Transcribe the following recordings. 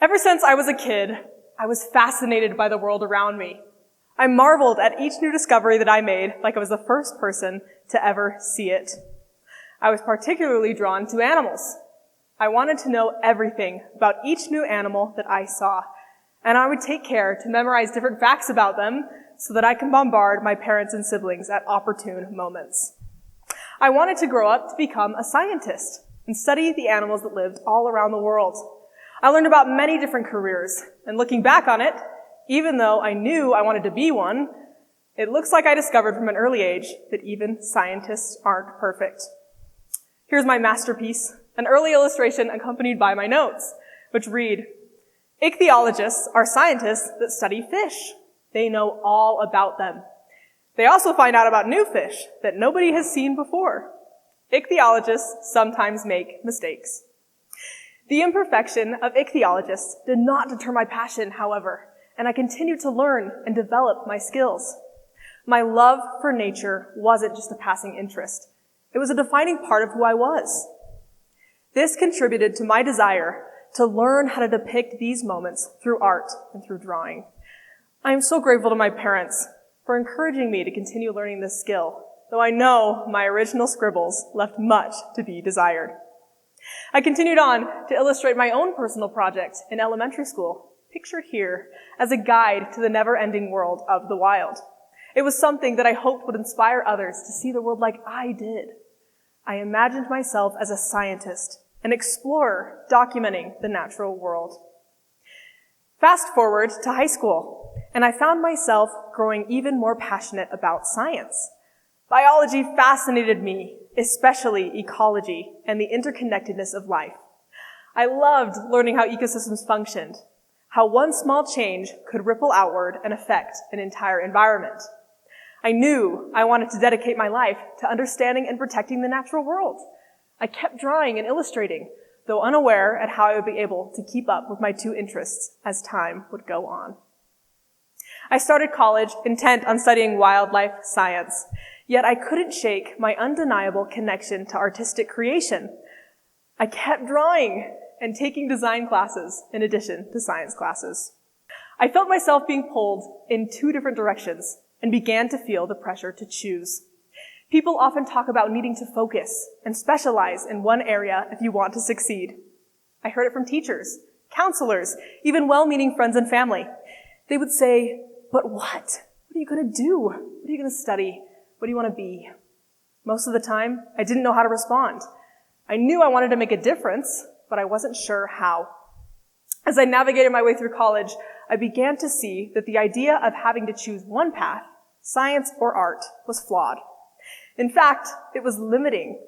Ever since I was a kid, I was fascinated by the world around me. I marveled at each new discovery that I made like I was the first person to ever see it. I was particularly drawn to animals. I wanted to know everything about each new animal that I saw, and I would take care to memorize different facts about them so that I can bombard my parents and siblings at opportune moments. I wanted to grow up to become a scientist and study the animals that lived all around the world. I learned about many different careers, and looking back on it, even though I knew I wanted to be one, it looks like I discovered from an early age that even scientists aren't perfect. Here's my masterpiece, an early illustration accompanied by my notes, which read, "Ichthyologists are scientists that study fish. They know all about them. They also find out about new fish that nobody has seen before. Ichthyologists sometimes make mistakes." The imperfection of ichthyologists did not deter my passion, however, and I continued to learn and develop my skills. My love for nature wasn't just a passing interest. It was a defining part of who I was. This contributed to my desire to learn how to depict these moments through art and through drawing. I am so grateful to my parents for encouraging me to continue learning this skill, though I know my original scribbles left much to be desired. I continued on to illustrate my own personal project in elementary school, pictured here as a guide to the never-ending world of the wild. It was something that I hoped would inspire others to see the world like I did. I imagined myself as a scientist, an explorer documenting the natural world. Fast forward to high school, and I found myself growing even more passionate about science. Biology fascinated me, especially ecology and the interconnectedness of life. I loved learning how ecosystems functioned, how one small change could ripple outward and affect an entire environment. I knew I wanted to dedicate my life to understanding and protecting the natural world. I kept drawing and illustrating, though unaware at how I would be able to keep up with my two interests as time would go on. I started college intent on studying wildlife science, yet I couldn't shake my undeniable connection to artistic creation. I kept drawing and taking design classes in addition to science classes. I felt myself being pulled in two different directions and began to feel the pressure to choose. People often talk about needing to focus and specialize in one area if you want to succeed. I heard it from teachers, counselors, even well-meaning friends and family. They would say, "But what? What are you going to do? What are you going to study? What do you want to be?" Most of the time, I didn't know how to respond. I knew I wanted to make a difference, but I wasn't sure how. As I navigated my way through college, I began to see that the idea of having to choose one path, science or art, was flawed. In fact, it was limiting.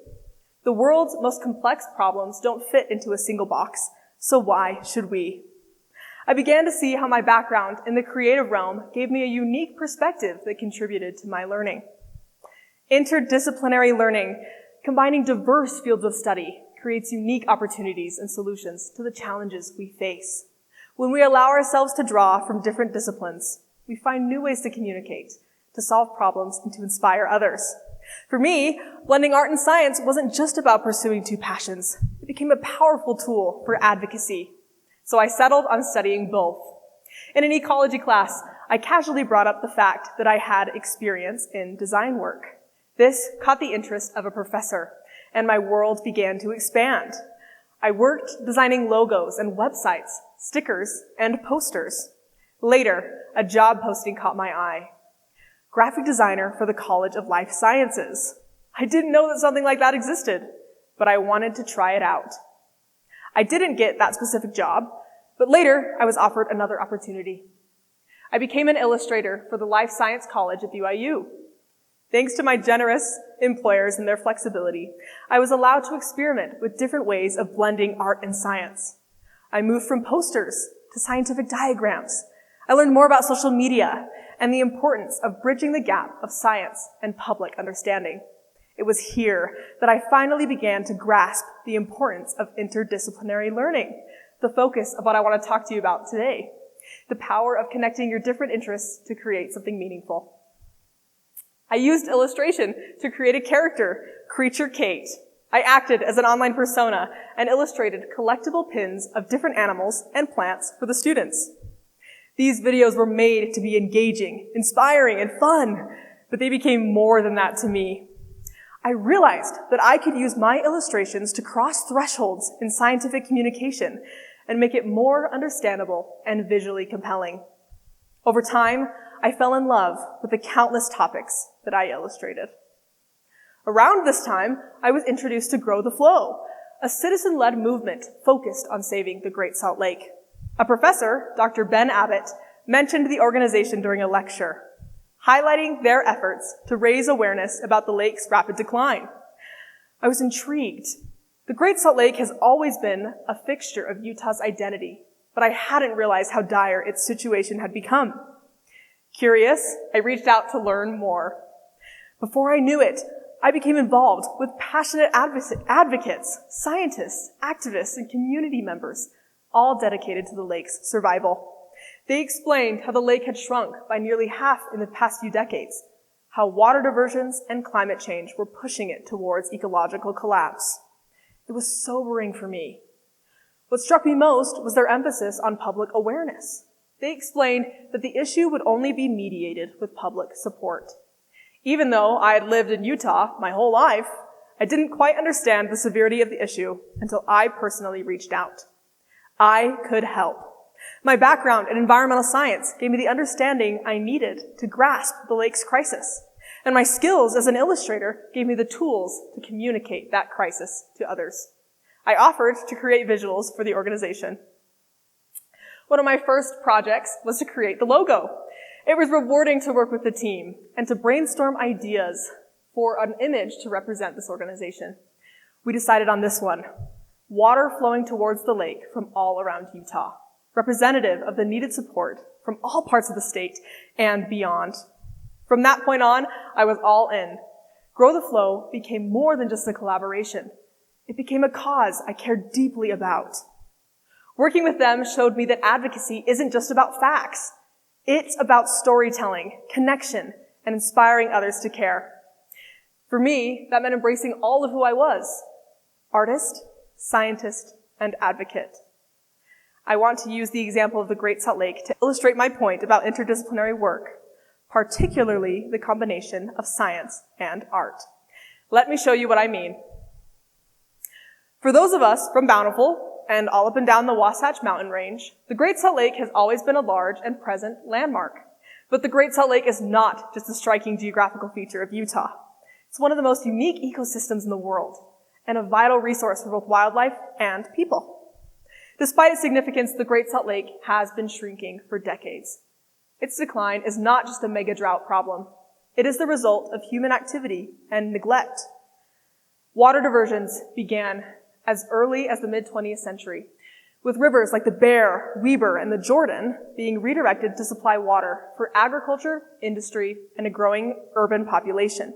The world's most complex problems don't fit into a single box, so why should we? I began to see how my background in the creative realm gave me a unique perspective that contributed to my learning. Interdisciplinary learning, combining diverse fields of study, creates unique opportunities and solutions to the challenges we face. When we allow ourselves to draw from different disciplines, we find new ways to communicate, to solve problems, and to inspire others. For me, blending art and science wasn't just about pursuing two passions. It became a powerful tool for advocacy. So I settled on studying both. In an ecology class, I casually brought up the fact that I had experience in design work. This caught the interest of a professor, and my world began to expand. I worked designing logos and websites, stickers, and posters. Later, a job posting caught my eye. Graphic designer for the College of Life Sciences. I didn't know that something like that existed, but I wanted to try it out. I didn't get that specific job, but later I was offered another opportunity. I became an illustrator for the Life Science College at BYU. Thanks to my generous employers and their flexibility, I was allowed to experiment with different ways of blending art and science. I moved from posters to scientific diagrams. I learned more about social media and the importance of bridging the gap of science and public understanding. It was here that I finally began to grasp the importance of interdisciplinary learning, the focus of what I want to talk to you about today, the power of connecting your different interests to create something meaningful. I used illustration to create a character, Creature Kate. I acted as an online persona and illustrated collectible pins of different animals and plants for the students. These videos were made to be engaging, inspiring, and fun, but they became more than that to me. I realized that I could use my illustrations to cross thresholds in scientific communication and make it more understandable and visually compelling. Over time, I fell in love with the countless topics that I illustrated. Around this time, I was introduced to Grow the Flow, a citizen-led movement focused on saving the Great Salt Lake. A professor, Dr. Ben Abbott, mentioned the organization during a lecture, highlighting their efforts to raise awareness about the lake's rapid decline. I was intrigued. The Great Salt Lake has always been a fixture of Utah's identity, but I hadn't realized how dire its situation had become. Curious, I reached out to learn more. Before I knew it, I became involved with passionate advocates, scientists, activists, and community members, all dedicated to the lake's survival. They explained how the lake had shrunk by nearly half in the past few decades, how water diversions and climate change were pushing it towards ecological collapse. It was sobering for me. What struck me most was their emphasis on public awareness. They explained that the issue would only be mediated with public support. Even though I had lived in Utah my whole life, I didn't quite understand the severity of the issue until I personally reached out. I could help. My background in environmental science gave me the understanding I needed to grasp the lake's crisis, and my skills as an illustrator gave me the tools to communicate that crisis to others. I offered to create visuals for the organization. One of my first projects was to create the logo. It was rewarding to work with the team and to brainstorm ideas for an image to represent this organization. We decided on this one: water flowing towards the lake from all around Utah, representative of the needed support from all parts of the state and beyond. From that point on, I was all in. Grow the Flow became more than just a collaboration. It became a cause I cared deeply about. Working with them showed me that advocacy isn't just about facts. It's about storytelling, connection, and inspiring others to care. For me, that meant embracing all of who I was: artist, scientist, and advocate. I want to use the example of the Great Salt Lake to illustrate my point about interdisciplinary work, particularly the combination of science and art. Let me show you what I mean. For those of us from Bountiful, and all up and down the Wasatch Mountain Range, the Great Salt Lake has always been a large and present landmark. But the Great Salt Lake is not just a striking geographical feature of Utah. It's one of the most unique ecosystems in the world, and a vital resource for both wildlife and people. Despite its significance, the Great Salt Lake has been shrinking for decades. Its decline is not just a mega drought problem. It is the result of human activity and neglect. Water diversions began as early as the mid-20th century, with rivers like the Bear, Weber, and the Jordan being redirected to supply water for agriculture, industry, and a growing urban population.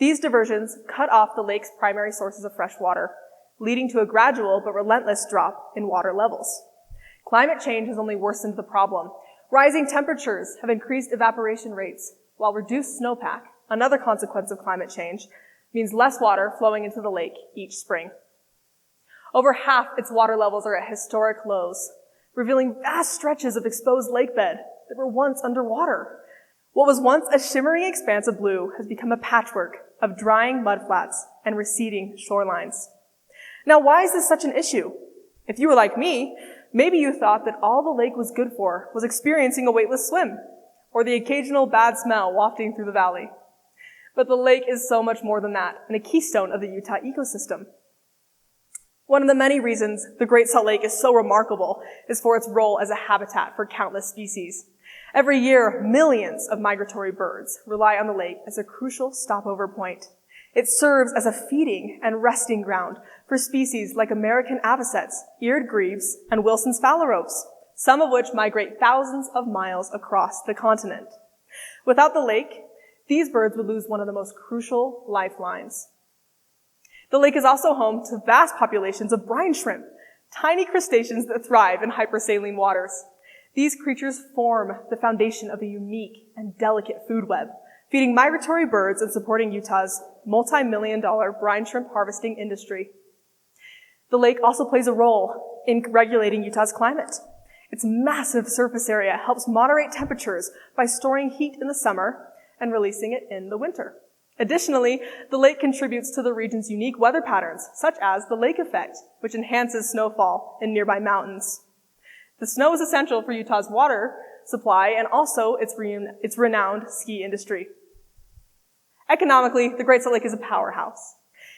These diversions cut off the lake's primary sources of fresh water, leading to a gradual but relentless drop in water levels. Climate change has only worsened the problem. Rising temperatures have increased evaporation rates, while reduced snowpack, another consequence of climate change, means less water flowing into the lake each spring. Over half its water levels are at historic lows, revealing vast stretches of exposed lakebed that were once underwater. What was once a shimmering expanse of blue has become a patchwork of drying mudflats and receding shorelines. Now, why is this such an issue? If you were like me, maybe you thought that all the lake was good for was experiencing a weightless swim, or the occasional bad smell wafting through the valley. But the lake is so much more than that, and a keystone of the Utah ecosystem. One of the many reasons the Great Salt Lake is so remarkable is for its role as a habitat for countless species. Every year, millions of migratory birds rely on the lake as a crucial stopover point. It serves as a feeding and resting ground for species like American avocets, eared grebes, and Wilson's phalaropes, some of which migrate thousands of miles across the continent. Without the lake, these birds would lose one of the most crucial lifelines. The lake is also home to vast populations of brine shrimp, tiny crustaceans that thrive in hypersaline waters. These creatures form the foundation of a unique and delicate food web, feeding migratory birds and supporting Utah's multi-million-dollar brine shrimp harvesting industry. The lake also plays a role in regulating Utah's climate. Its massive surface area helps moderate temperatures by storing heat in the summer and releasing it in the winter. Additionally, the lake contributes to the region's unique weather patterns, such as the lake effect, which enhances snowfall in nearby mountains. The snow is essential for Utah's water supply and also its renowned ski industry. Economically, the Great Salt Lake is a powerhouse.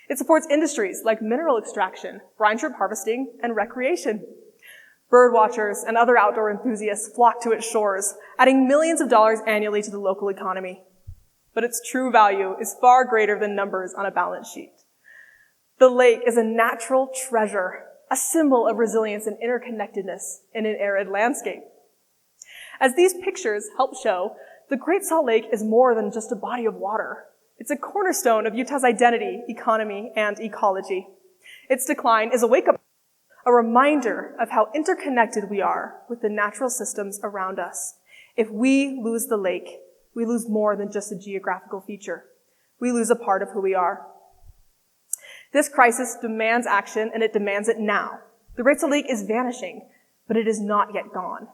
It supports industries like mineral extraction, brine shrimp harvesting, and recreation. Bird watchers and other outdoor enthusiasts flock to its shores, adding millions of dollars annually to the local economy. But its true value is far greater than numbers on a balance sheet. The lake is a natural treasure, a symbol of resilience and interconnectedness in an arid landscape. As these pictures help show, the Great Salt Lake is more than just a body of water. It's a cornerstone of Utah's identity, economy, and ecology. Its decline is a wake-up, a reminder of how interconnected we are with the natural systems around us. If we lose the lake, we lose more than just a geographical feature. We lose a part of who we are. This crisis demands action, and it demands it now. The Great Salt Lake is vanishing, but it is not yet gone.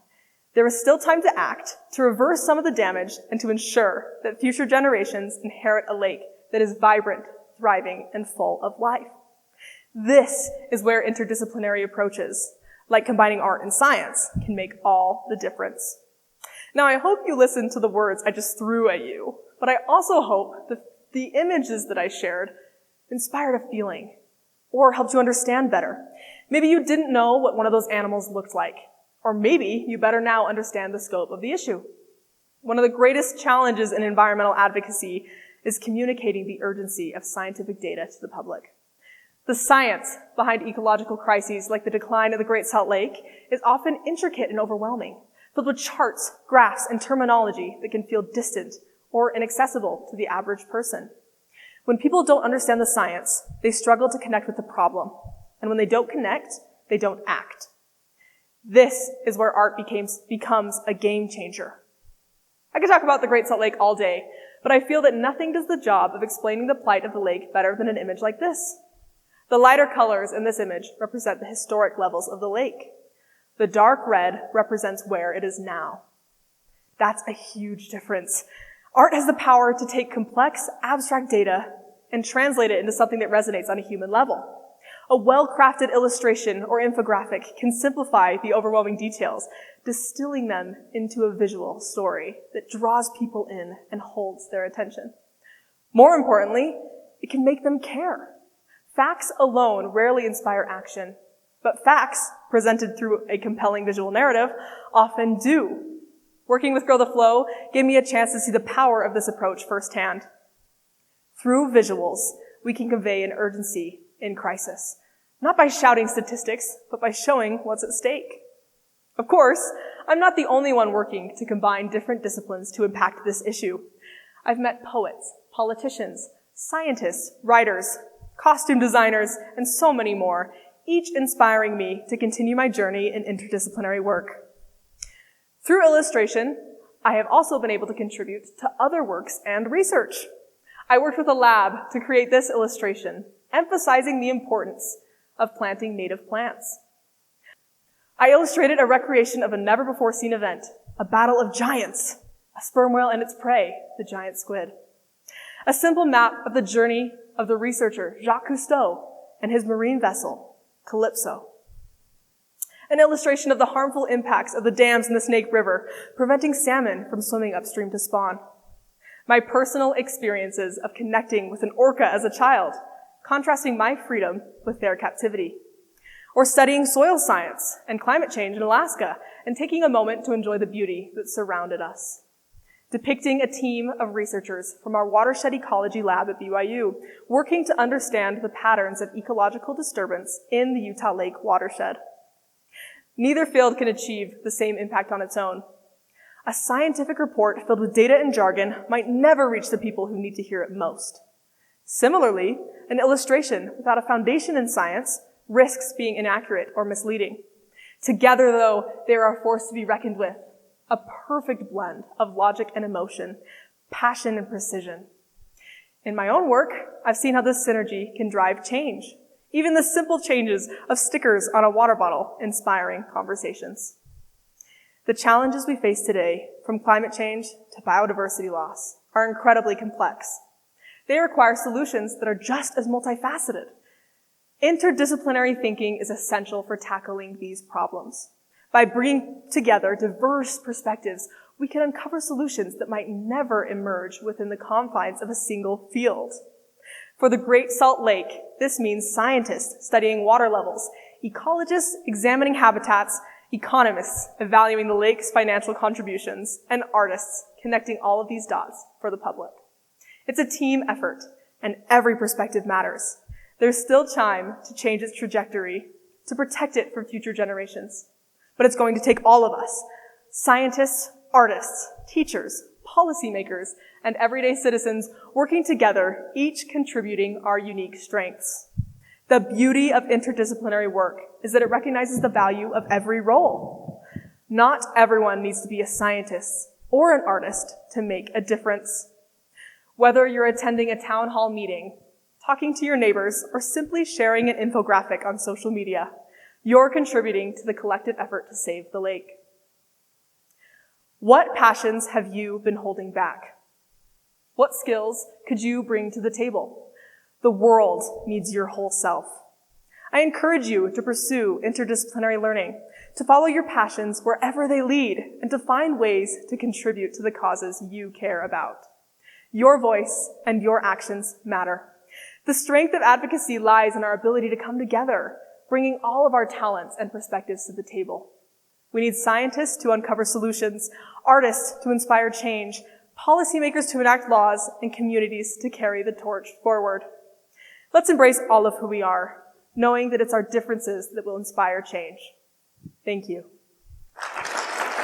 There is still time to act, to reverse some of the damage, and to ensure that future generations inherit a lake that is vibrant, thriving, and full of life. This is where interdisciplinary approaches, like combining art and science, can make all the difference. Now, I hope you listened to the words I just threw at you, but I also hope that the images that I shared inspired a feeling or helped you understand better. Maybe you didn't know what one of those animals looked like, or maybe you better now understand the scope of the issue. One of the greatest challenges in environmental advocacy is communicating the urgency of scientific data to the public. The science behind ecological crises like the decline of the Great Salt Lake is often intricate and overwhelming, filled with charts, graphs, and terminology that can feel distant or inaccessible to the average person. When people don't understand the science, they struggle to connect with the problem. And when they don't connect, they don't act. This is where art becomes a game changer. I could talk about the Great Salt Lake all day, but I feel that nothing does the job of explaining the plight of the lake better than an image like this. The lighter colors in this image represent the historic levels of the lake. The dark red represents where it is now. That's a huge difference. Art has the power to take complex, abstract data and translate it into something that resonates on a human level. A well-crafted illustration or infographic can simplify the overwhelming details, distilling them into a visual story that draws people in and holds their attention. More importantly, it can make them care. Facts alone rarely inspire action, but facts, presented through a compelling visual narrative, often do. Working with Grow the Flow gave me a chance to see the power of this approach firsthand. Through visuals, we can convey an urgency in crisis, not by shouting statistics, but by showing what's at stake. Of course, I'm not the only one working to combine different disciplines to impact this issue. I've met poets, politicians, scientists, writers, costume designers, and so many more, each inspiring me to continue my journey in interdisciplinary work. Through illustration, I have also been able to contribute to other works and research. I worked with a lab to create this illustration, emphasizing the importance of planting native plants. I illustrated a recreation of a never-before-seen event, a battle of giants, a sperm whale and its prey, the giant squid. A simple map of the journey of the researcher Jacques Cousteau and his marine vessel, Calypso. An illustration of the harmful impacts of the dams in the Snake River, preventing salmon from swimming upstream to spawn. My personal experiences of connecting with an orca as a child, contrasting my freedom with their captivity. Or studying soil science and climate change in Alaska and taking a moment to enjoy the beauty that surrounded us. Depicting a team of researchers from our watershed ecology lab at BYU, working to understand the patterns of ecological disturbance in the Utah Lake watershed. Neither field can achieve the same impact on its own. A scientific report filled with data and jargon might never reach the people who need to hear it most. Similarly, an illustration without a foundation in science risks being inaccurate or misleading. Together, though, they are a force to be reckoned with, a perfect blend of logic and emotion, passion and precision. In my own work, I've seen how this synergy can drive change. Even the simple changes of stickers on a water bottle inspiring conversations. The challenges we face today, from climate change to biodiversity loss, are incredibly complex. They require solutions that are just as multifaceted. Interdisciplinary thinking is essential for tackling these problems. By bringing together diverse perspectives, we can uncover solutions that might never emerge within the confines of a single field. For the Great Salt Lake, this means scientists studying water levels, ecologists examining habitats, economists evaluating the lake's financial contributions, and artists connecting all of these dots for the public. It's a team effort, and every perspective matters. There's still time to change its trajectory, to protect it for future generations. But it's going to take all of us, scientists, artists, teachers, policymakers, and everyday citizens working together, each contributing our unique strengths. The beauty of interdisciplinary work is that it recognizes the value of every role. Not everyone needs to be a scientist or an artist to make a difference. Whether you're attending a town hall meeting, talking to your neighbors, or simply sharing an infographic on social media, you're contributing to the collective effort to save the lake. What passions have you been holding back? What skills could you bring to the table? The world needs your whole self. I encourage you to pursue interdisciplinary learning, to follow your passions wherever they lead, and to find ways to contribute to the causes you care about. Your voice and your actions matter. The strength of advocacy lies in our ability to come together, bringing all of our talents and perspectives to the table. We need scientists to uncover solutions, artists to inspire change, policymakers to enact laws, and communities to carry the torch forward. Let's embrace all of who we are, knowing that it's our differences that will inspire change. Thank you.